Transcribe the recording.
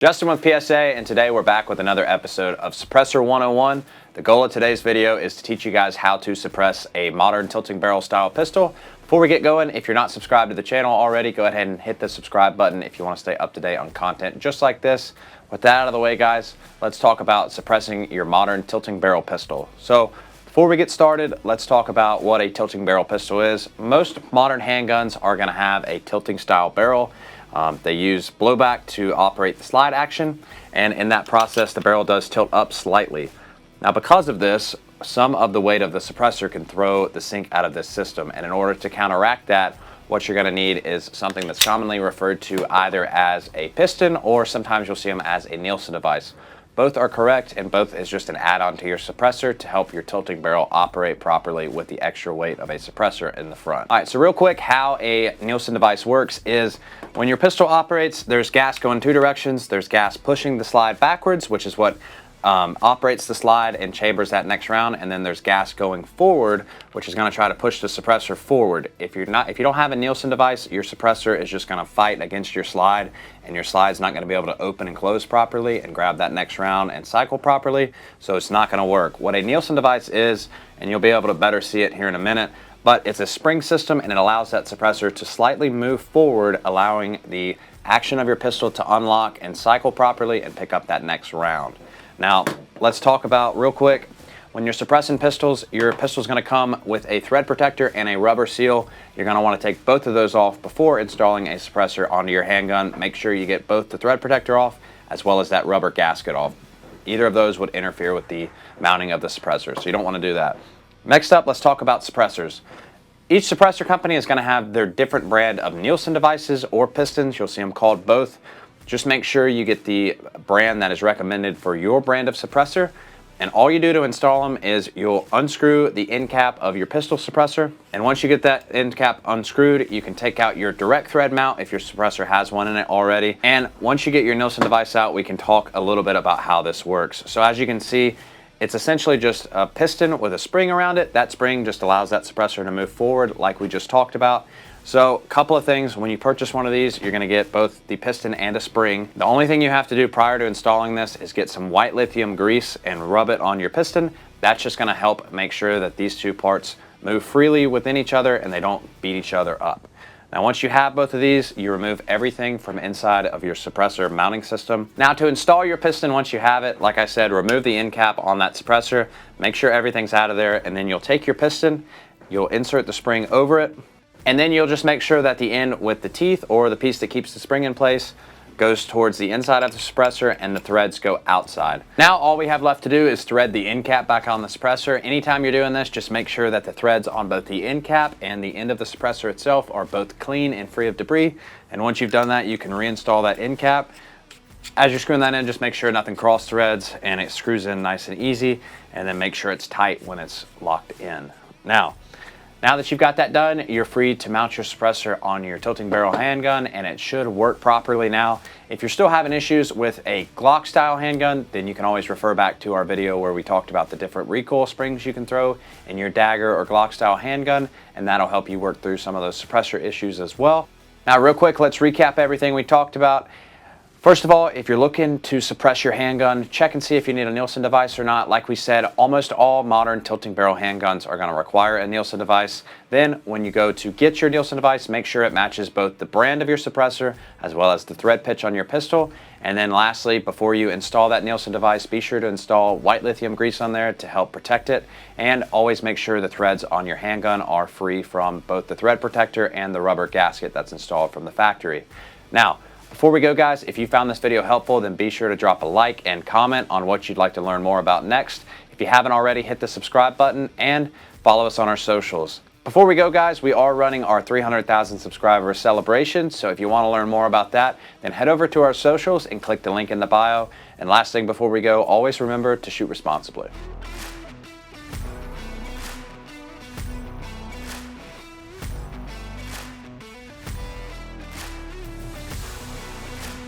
Justin with PSA, and today we're back with another episode of Suppressor 101. The goal of today's video is to teach you guys how to suppress a modern tilting barrel style pistol. Before we get going, if you're not subscribed to the channel already, go ahead and hit the subscribe button if you want to stay up to date on content just like this. With that out of the way, guys, let's talk about suppressing your modern tilting barrel pistol. So before we get started, let's talk about what a tilting barrel pistol is. Most modern handguns are going to have a tilting style barrel. They use blowback to operate the slide action, and in that process the barrel does tilt up slightly. Now because of this, some of the weight of the suppressor can throw the sync out of this system, and in order to counteract that, what you're going to need is something that's commonly referred to either as a piston or sometimes you'll see them as a Nielsen device. Both are correct, and both is just an add-on to your suppressor to help your tilting barrel operate properly with the extra weight of a suppressor in the front. All right, so real quick, how a Nielsen device works is when your pistol operates, there's gas going two directions. There's gas pushing the slide backwards, which is what operates the slide and chambers that next round, and then there's gas going forward, which is going to try to push the suppressor forward. If you don't have a Nielsen device, your suppressor is just going to fight against your slide, and your slide's not going to be able to open and close properly and grab that next round and cycle properly, so it's not going to work. What a Nielsen device is, and you'll be able to better see it here in a minute, but it's a spring system, and it allows that suppressor to slightly move forward, allowing the action of your pistol to unlock and cycle properly and pick up that next round. Now, let's talk about real quick, when you're suppressing pistols, your pistol's going to come with a thread protector and a rubber seal. You're going to want to take both of those off before installing a suppressor onto your handgun. Make sure you get both the thread protector off as well as that rubber gasket off. Either of those would interfere with the mounting of the suppressor, so you don't want to do that. Next up, let's talk about suppressors. Each suppressor company is going to have their different brand of Nielsen devices or pistons. You'll see them called both. Just make sure you get the brand that is recommended for your brand of suppressor, and all you do to install them is you'll unscrew the end cap of your pistol suppressor, and once you get that end cap unscrewed, you can take out your direct thread mount if your suppressor has one in it already. And once you get your Nielsen device out, we can talk a little bit about how this works. So as you can see, it's essentially just a piston with a spring around it. That spring just allows that suppressor to move forward like we just talked about. So a couple of things, when you purchase one of these, you're going to get both the piston and a spring. The only thing you have to do prior to installing this is get some white lithium grease and rub it on your piston. That's just going to help make sure that these two parts move freely within each other and they don't beat each other up. Now once you have both of these, you remove everything from inside of your suppressor mounting system. Now to install your piston, once you have it, like I said, remove the end cap on that suppressor, make sure everything's out of there, and then you'll take your piston, you'll insert the spring over it, and then you'll just make sure that the end with the teeth or the piece that keeps the spring in place goes towards the inside of the suppressor and the threads go outside. Now all we have left to do is thread the end cap back on the suppressor. Anytime you're doing this, just make sure that the threads on both the end cap and the end of the suppressor itself are both clean and free of debris. And once you've done that, you can reinstall that end cap. As you're screwing that in, just make sure nothing cross threads and it screws in nice and easy, and then make sure it's tight when it's locked in. Now that you've got that done, you're free to mount your suppressor on your tilting barrel handgun, and it should work properly. Now, if you're still having issues with a Glock style handgun, then you can always refer back to our video where we talked about the different recoil springs you can throw in your dagger or Glock style handgun, and that'll help you work through some of those suppressor issues as well. Now real quick, let's recap everything we talked about. First of all, if you're looking to suppress your handgun, check and see if you need a Nielsen device or not. Like we said, almost all modern tilting barrel handguns are going to require a Nielsen device. Then when you go to get your Nielsen device, make sure it matches both the brand of your suppressor as well as the thread pitch on your pistol. And then lastly, before you install that Nielsen device, be sure to install white lithium grease on there to help protect it. And always make sure the threads on your handgun are free from both the thread protector and the rubber gasket that's installed from the factory. Now, before we go, guys, if you found this video helpful, then be sure to drop a like and comment on what you'd like to learn more about next. If you haven't already, hit the subscribe button and follow us on our socials. Before we go, guys, we are running our 300,000 subscriber celebration, so if you want to learn more about that, then head over to our socials and click the link in the bio. And last thing before we go, always remember to shoot responsibly.